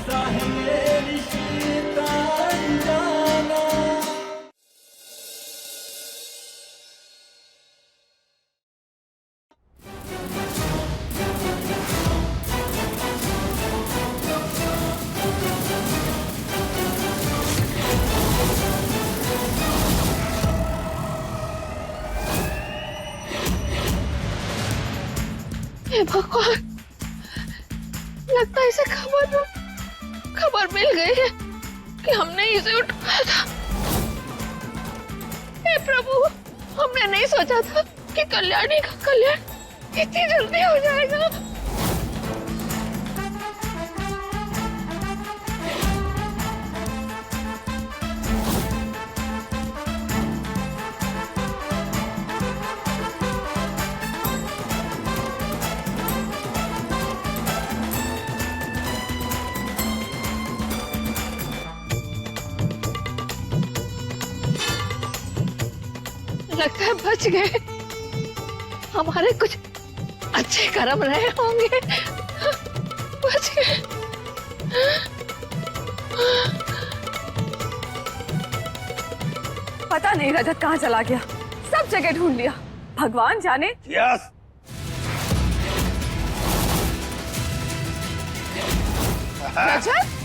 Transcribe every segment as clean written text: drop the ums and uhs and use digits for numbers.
कैसा है ये रिश्ता अनजाना। हे भगवान, लगता है इसे खबर मिल गई है कि हमने इसे उठाया था। हे प्रभु, हमने नहीं सोचा था कि कल्याणी का कल्याण इतनी जल्दी हो जाएगा। लगता है बच गए, हमारे कुछ अच्छे कर्म रहे होंगे, बच गए। पता नहीं रजत कहाँ चला गया, सब जगह ढूंढ लिया, भगवान जाने। यस। रजत,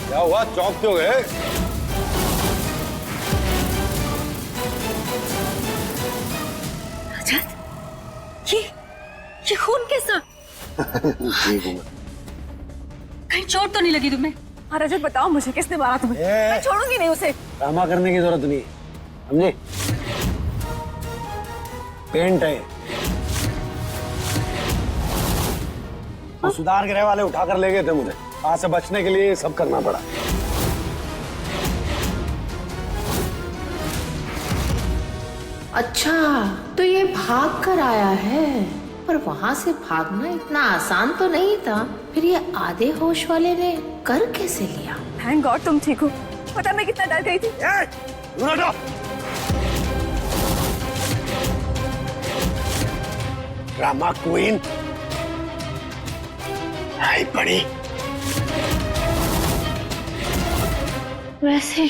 क्या हुआ, चौंक क्यों गए? रजत, ये खून कैसा? ठीक हूँ मैं। कहीं चोट तो नहीं लगी तुम्हें? हाँ रजत बताओ मुझे, किसने मारा तुम्हें? मैं छोड़ूंगी नहीं उसे। ड्रामा करने की जरूरत नहीं, समझे? पेंट है, वो सुधार गृह वाले उठाकर ले गए थे मुझे, आज से बचने के लिए सब करना पड़ा। अच्छा, तो ये भाग कर आया है, पर वहाँ से भागना इतना आसान तो नहीं था। फिर ये आधे होश वाले ने कर कैसे लिया? थैंक गॉड तुम ठीक हो, पता मैं कितना डर गई थी। ड्रामा क्वीन आई पड़ी। वैसे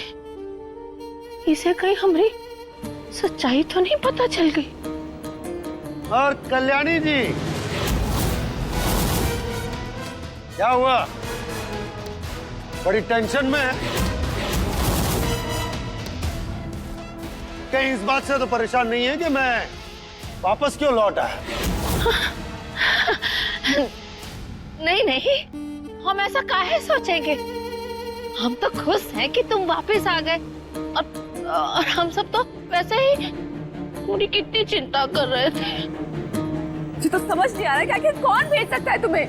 इसे कहीं हमारी सच्चाई तो नहीं पता चल गई? और कल्याणी जी, क्या हुआ, बड़ी टेंशन में है? कहीं इस बात से तो परेशान नहीं है कि मैं वापस क्यों लौट आया? नहीं नहीं, हम ऐसा काहे सोचेंगे। हम तो खुश हैं कि तुम वापस आ गए, और हम सब तो वैसे ही पूरी कितनी चिंता कर रहे थे। मुझे तो समझ नहीं आ रहा है कि आखिर कौन भेज सकता है तुम्हें।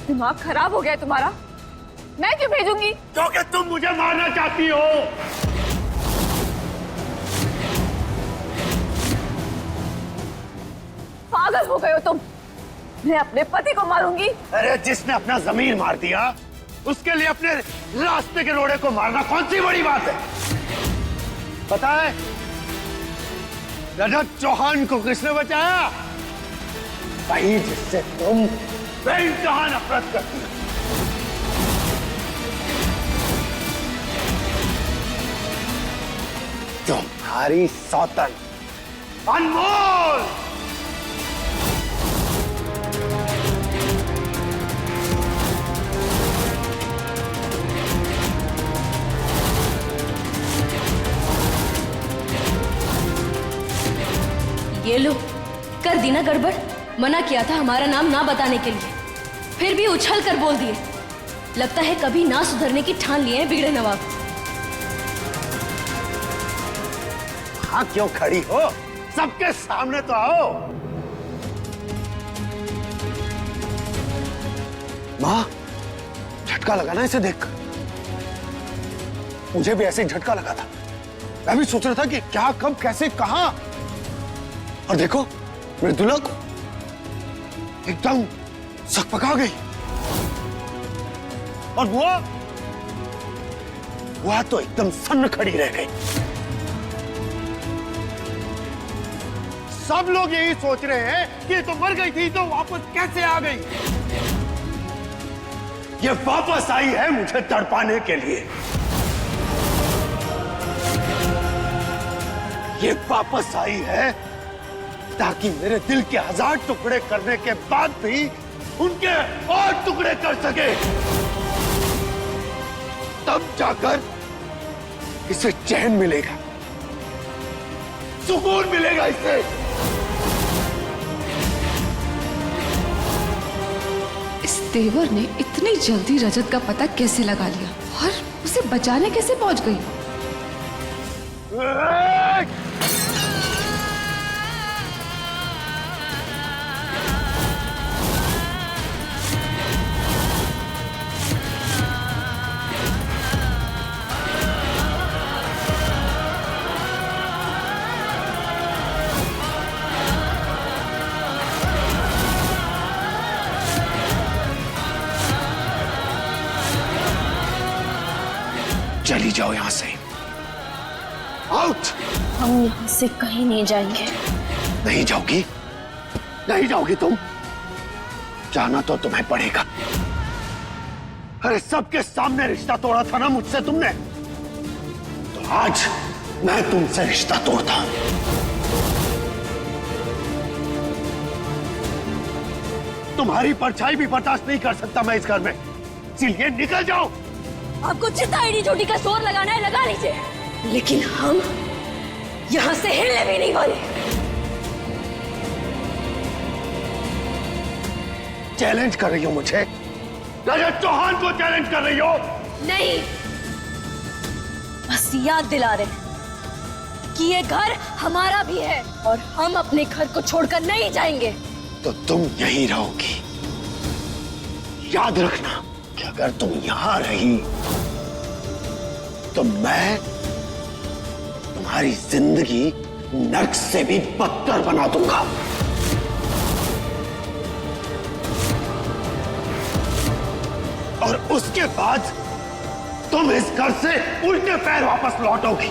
दिमाग खराब हो गया है तुम्हारा, मैं क्यों भेजूंगी? क्योंकि तुम मुझे मारना चाहती हो। पागल हो गए हो तुम, मैं अपने पति को मारूंगी। अरे जिसने अपना जमीन मार दिया, उसके लिए अपने रास्ते के रोड़े को मारना कौन सी बड़ी बात है? पता है रजत चौहान को किसने बचाया? वही जिससे तुम बेइंतहा नफरत करती हो। तुम्हारी सौतन अनमोल। ये लो, कर दी ना गड़बड़। मना किया था हमारा नाम ना बताने के लिए, फिर भी उछल कर बोल दिए। लगता है कभी ना सुधरने की ठान लिए हैं बिगड़े नवाब। हाँ क्यों खड़ी हो, सबके सामने तो आओ। माँ, झटका लगा ना इसे देखकर। मुझे भी ऐसे ही झटका लगा था। मैं भी सोच रहा था कि क्या, कब, कैसे, कहां। और देखो मृदुला को एकदम सकपका गई। और बुआ तो एकदम सन्न खड़ी रह गई। सब लोग यही सोच रहे हैं कि तो मर गई थी तो वापस कैसे आ गई। ये वापस आई है मुझे तड़पाने के लिए। ये वापस आई है ताकि मेरे दिल के 1000 टुकड़े करने के बाद भी उनके और टुकड़े कर सके। तब जाकर इसे चैन मिलेगा, सुकून मिलेगा इसे। इस देवर ने इतनी जल्दी रजत का पता कैसे लगा लिया और उसे बचाने कैसे पहुंच गई? चली जाओ यहां से, आउट। हम यहाँ से कहीं नहीं जाएंगे। नहीं जाओगी? नहीं जाओगी तुम? जाना तो तुम्हें पड़ेगा। अरे सबके सामने रिश्ता तोड़ा था ना मुझसे तुमने, तो आज मैं तुमसे रिश्ता तोड़ता हूं। तुम्हारी परछाई भी बर्दाश्त नहीं कर सकता मैं इस घर में, इसलिए निकल जाओ। आपको चिता एड़ी चोटी का जोर लगाना है, लगा लीजिए, लेकिन हम यहां से हिलने भी नहीं वाले। चैलेंज कर रही हो मुझे? रजत चौहान को चैलेंज कर रही हो? नहीं, बस याद दिला रहे हैं कि ये घर हमारा भी है और हम अपने घर को छोड़कर नहीं जाएंगे। तो तुम यहीं रहोगी। याद रखना कि अगर तुम यहां रही तो मैं तुम्हारी जिंदगी नर्क से भी बदतर बना दूंगा। और उसके बाद तुम इस घर से उल्टे पैर वापस लौटोगी।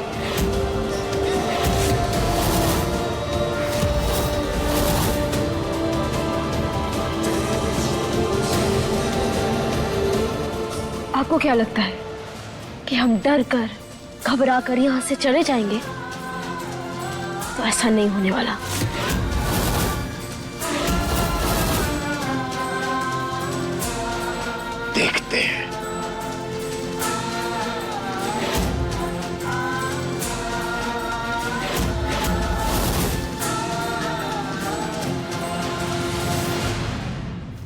आपको क्या लगता है कि हम डर कर घबरा कर यहाँ से चले जाएंगे? तो ऐसा नहीं होने वाला। देखते हैं।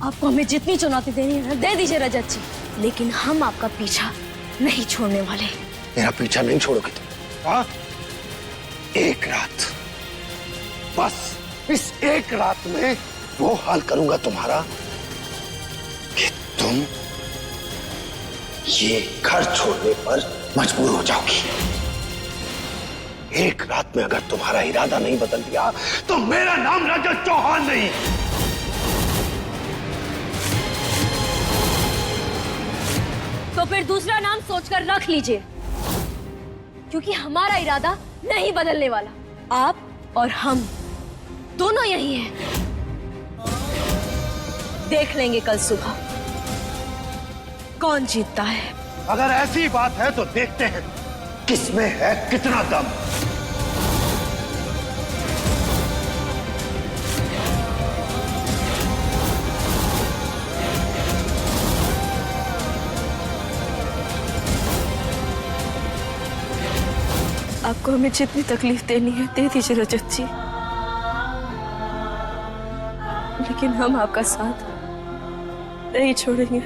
आपको हमें जितनी चुनौती देनी है ना, दे दीजिए रजत जी, लेकिन हम आपका पीछा नहीं छोड़ने वाले। मेरा पीछा नहीं छोड़ोगे तुम? हाँ? एक रात, बस इस एक रात में वो हाल करूंगा तुम्हारा कि तुम ये घर छोड़ने पर मजबूर हो जाओगी। एक रात में अगर तुम्हारा इरादा नहीं बदल दिया तो मेरा नाम रजत चौहान नहीं। तो फिर दूसरा नाम सोचकर रख लीजिए, क्योंकि हमारा इरादा नहीं बदलने वाला। आप और हम दोनों यही हैं। देख लेंगे कल सुबह कौन जीतता है। अगर ऐसी बात है तो देखते हैं किसमें है कितना दम। आपको हमें जितनी तकलीफ देनी है दे दीजिए रजत जी, लेकिन हम आपका साथ नहीं छोड़ेंगे।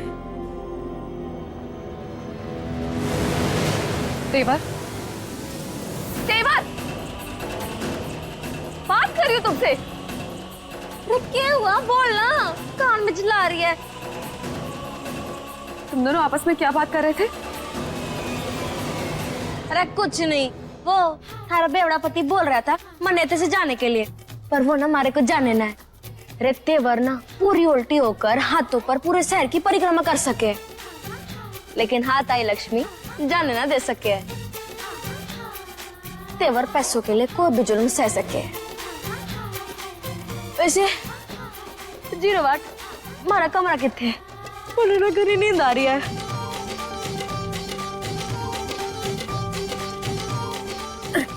तेवर, तेवर, बात कर रही हूँ तुमसे। अरे क्या हुआ, बोलना, कान में चिल्ला रही है। तुम दोनों आपस में क्या बात कर रहे थे? अरे कुछ नहीं, वो हमारा बेवड़ा पति बोल रहा था मनेते से जाने के लिए, पर वो ना हमारे को जाने ना है, तेवर ना पूरी उल्टी होकर हाथों पर पूरे शहर की परिक्रमा कर सके, लेकिन हाथ आई लक्ष्मी जाने ना दे सके। तेवर पैसों के लिए कोई भी जुल्म सह सके। वैसे 0 वाट हमारा कमरा किथे? मुझे नींद आ रही है।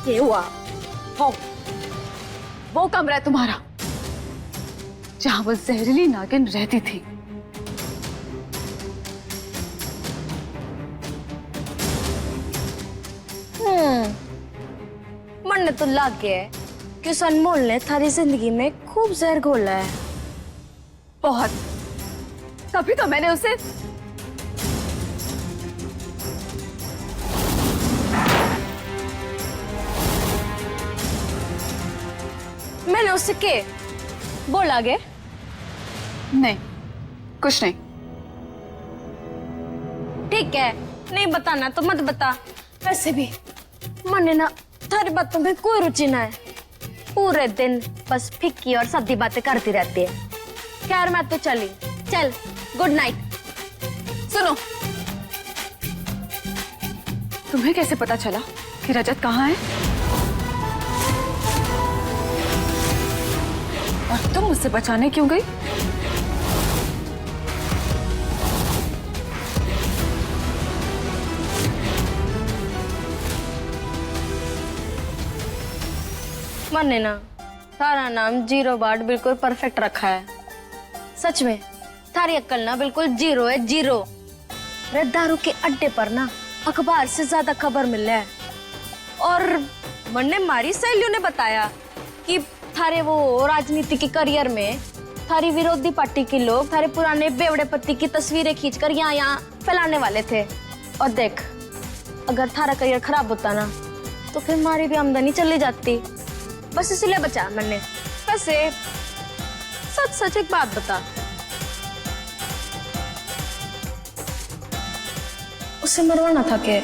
ये हुआ वो कमरा है तुम्हारा जहां वो जहरीली नागिन रहती थी। मन तो लग गया है कि उस अनमोल ने थारी जिंदगी में खूब जहर घोला है। बहुत, तभी तो मैंने उसे के बोल आगे। नहीं, कुछ नहीं। ठीक है, नहीं बताना तो मत बता। वैसे भी मन ना थारी बातों में कोई रुचि ना है, पूरे दिन बस फिक्की और सादी बातें करती रहती है। खैर मैं तो चली, चल गुड नाइट। सुनो, तुम्हें कैसे पता चला कि रजत कहाँ है? और तुम मुझसे बचाने क्यों गई? मैंने ना थारा नाम 0 वाट बिल्कुल परफेक्ट रखा है। सच में थारी अक्ल ना बिल्कुल 0 है, 0। रे दारू के अड्डे पर ना अखबार से ज्यादा खबर मिल रहा है। और मन्ने मारी सहेलियों ने बताया कि थारे वो राजनीति के करियर में थारी विरोधी पार्टी के लोग थारे पुराने बेवड़े पति की तस्वीरें खींचकर यहाँ फैलाने वाले थे। और देख, अगर थारा करियर खराब होता ना तो फिर हमारी भी आमदनी चली जाती। बस इसलिए बचा मैंने। वैसे सच सच एक बात बता, उसे मरवाना था क्या?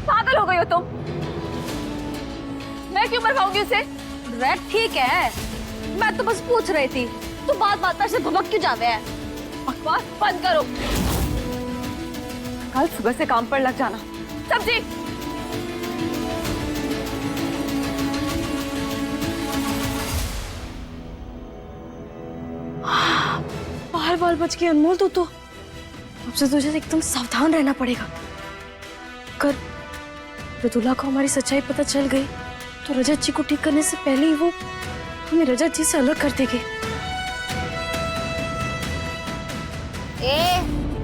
पागल हो गई हो तुम? मैं क्यों मरवाऊंगी उसे? रेड ठीक है, मैं तो बस पूछ रही थी, तू बात बात पर से भुभक क्यों जावे है? बकवास बंद करो। कल सुबह से काम पर लग जाना। सब्जी बाल बाल बच के अनमोल तो अब से तुझे एकदम सावधान रहना पड़ेगा। अगर रतुला को हमारी सच्चाई पता चल गई तो रजत जी को ठीक करने से पहले ही वो हमें रजत जी से अलग कर देगी।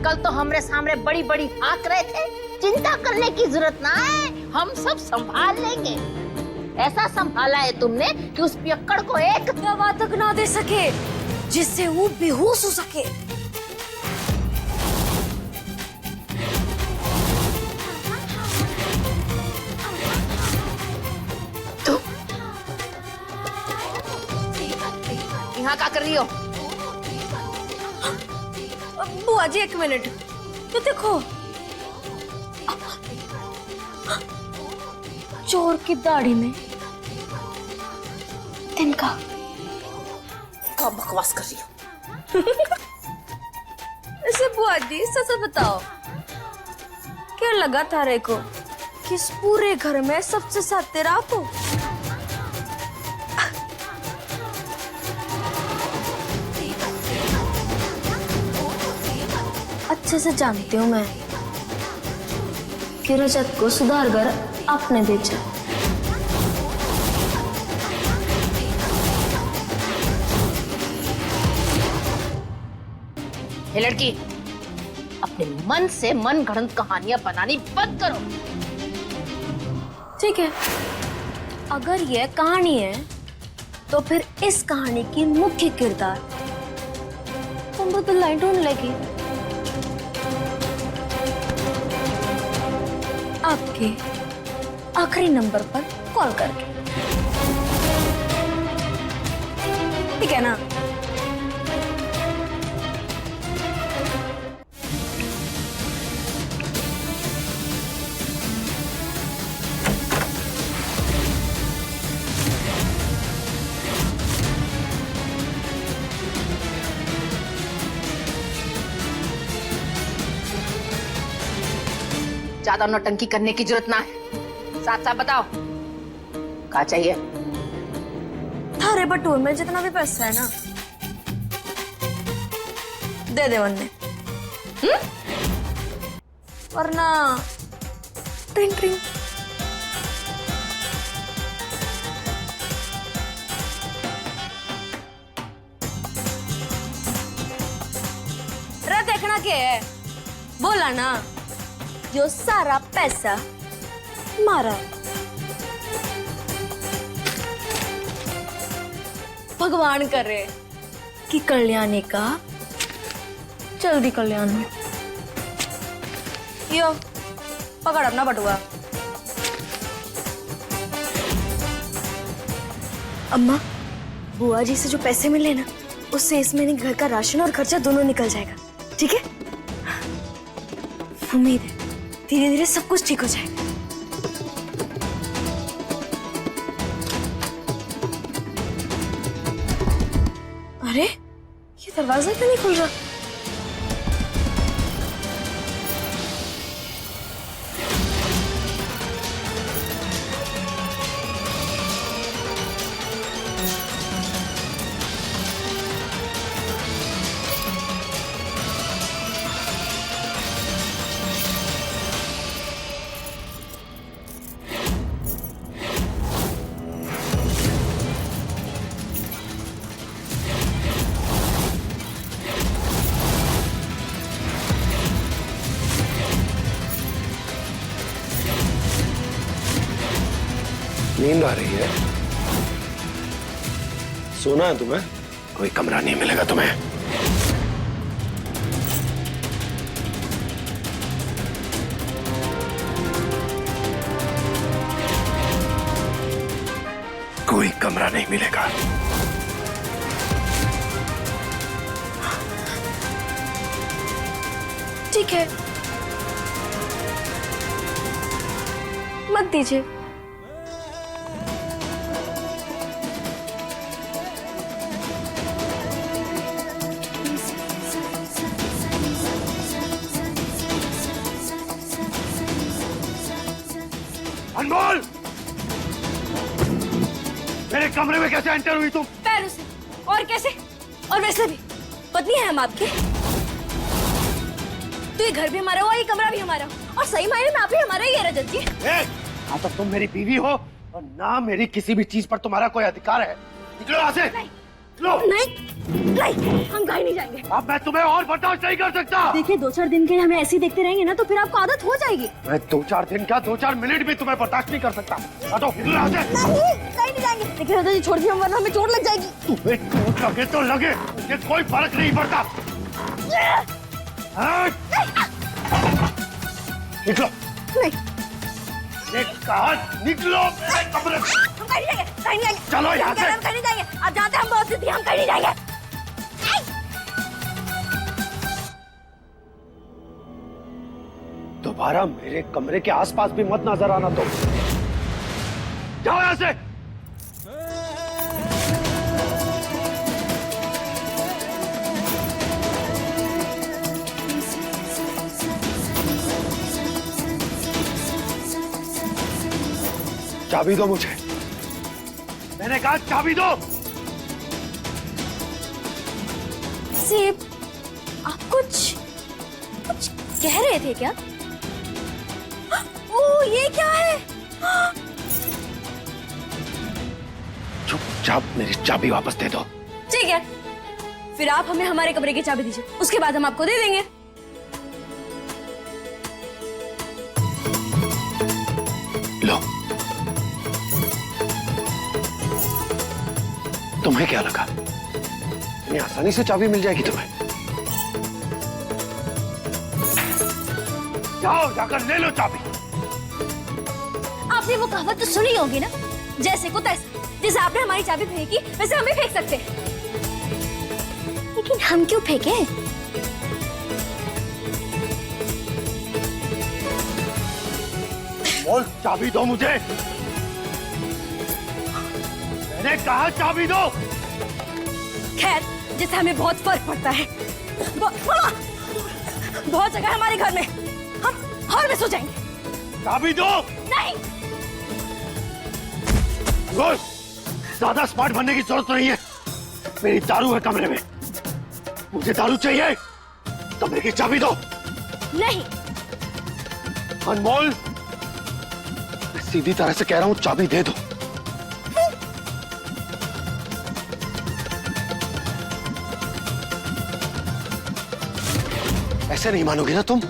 कल तो हमरे सामने बड़ी बड़ी हाँक रहे थे, चिंता करने की जरूरत ना है, हम सब संभाल लेंगे। ऐसा संभाला है तुमने कि उस पियक्कड़ को एक दवा तक ना दे सके जिससे वो बेहोश हो सके। तो यहाँ क्या कर रही हो? बुआ जी 1 मिनट, तो देखो चोर की दाढ़ी में इनका क्या बकवास कर रही हो? ऐसे बुआ जी सच बताओ, क्या लगा था रे को कि इस पूरे घर में सबसे साथ तेरा तो? अच्छे से जानती हूँ मैं कि रजत को सुधार कर आपने बेचा। ये लड़की अपने मन से मन गढ़ंत कहानियां बनानी बंद करो। ठीक है, अगर यह कहानी है तो फिर इस कहानी की मुख्य किरदार तुम तो लाइन ढूंढ लेगी आपके आखिरी नंबर पर कॉल करके। ठीक है ना? ज्यादा नौटंकी करने की जरूरत ना है। साफ साफ बताओ क्या चाहिए। थारे बटुए में जितना भी पैसा है ना दे दे वरने वरना ट्रिंग ट्रिंग। रे देखना क्या है, बोला ना जो सारा पैसा मारा। भगवान करे कि कल्याणी का जल्दी कल्याण हो। यो पकड़ अपना बटुआ। अम्मा, बुआ जी से जो पैसे मिले ना उससे इस महीने घर का राशन और खर्चा दोनों निकल जाएगा, ठीक है? उम्मीद है धीरे धीरे सब कुछ ठीक हो जाएगा। अरे ये दरवाजा क्यों नहीं खुल रहा? नींद आ रही है? सोना है तुम्हें? कोई कमरा नहीं मिलेगा तुम्हें। कोई कमरा नहीं मिलेगा। ठीक है, मत दीजिए। अनमोल, मेरे कमरे में कैसे एंटर हुई तुम? पैरों से। और कैसे? और वैसे भी पत्नी है हम आपकी। तो ये घर भी हमारा हुआ, ये कमरा भी हमारा, और सही मायने में आप ही हमारा ही है रजत जी। ना तो तुम मेरी बीवी हो और ना मेरी किसी भी चीज पर तुम्हारा कोई अधिकार है। निकलो यहाँ से। नहीं, हम कहीं नहीं जाएंगे। अब मैं तुम्हें और बर्दाश्त नहीं कर सकता। देखिए 2-4 दिन के हमें ऐसे ही देखते रहेंगे ना तो फिर आपको आदत हो जाएगी। मैं 2-4 दिन का 2-4 मिनट भी तुम्हें बर्दाश्त नहीं कर सकता। तो निकलो यहाँ से। नहीं, कहीं नहीं जाएंगे। देखिए रजत जी छोड़ दिए हम, वरना हमें चोट लग जाएगी। तुम्हें चोट लगे तो लगे, मुझे कोई फर्क नहीं पड़ता। निकलो। नहीं, ये कहा निकलो मेरे कमरे से। हम कहीं नहीं जाएंगे, कहीं नहीं जाएंगे। चलो यहाँ से। हम कहीं नहीं जाएंगे। आप जानते हैं हम बहुत जिद्दी हैं, हम कहीं नहीं जाएंगे। दोबारा मेरे कमरे के आसपास भी मत नजर आना तुम। जाओ यहाँ से। चाबी दो मुझे। मैंने कहा चाबी दो। सेब, आप कुछ कह रहे थे क्या? ओ, ये क्या है? चुपचाप मेरी चाबी वापस दे दो। ठीक है, फिर आप हमें हमारे कमरे की चाबी दीजिए, उसके बाद हम आपको दे देंगे। लो। तुम्हें क्या लगा इतनी आसानी से चाबी मिल जाएगी तुम्हें? जाओ जाकर ले लो चाबी। आपने वो कहावत तो सुनी होगी ना, जैसे को तैसे। जैसे आपने हमारी चाबी फेंकी वैसे हम भी फेंक सकते हैं। लेकिन हम क्यों फेंके? बोल, चाबी दो मुझे। मैंने कहा चाबी दो। खैर, जिससे हमें बहुत फर्क पड़ता है। बहुत जगह है हमारे घर में, हम हॉल में सो जाएंगे। चाबी दो। नहीं। गोल, ज्यादा स्मार्ट बनने की जरूरत नहीं है। मेरी दारू है कमरे में, मुझे दारू चाहिए। कमरे की चाबी दो। नहीं। अनमोल, मैं सीधी तरह से कह रहा हूं, चाबी दे दो। ऐसे नहीं मानोगी ना तुम?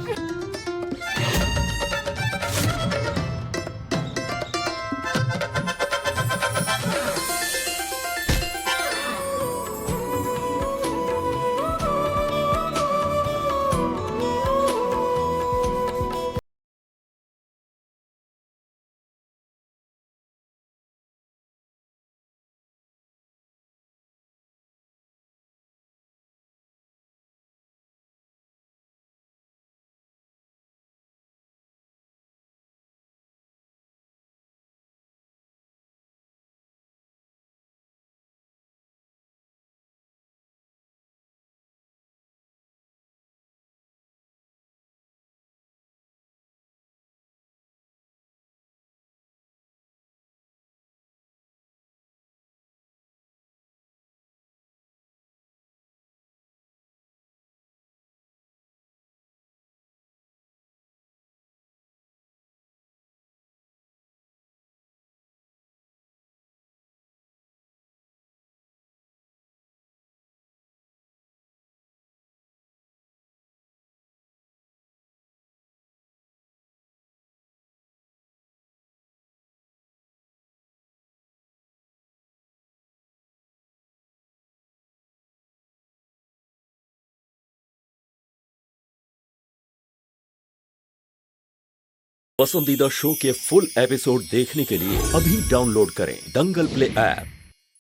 पसंदीदा शो के फुल एपिसोड देखने के लिए अभी डाउनलोड करें दंगल प्ले ऐप।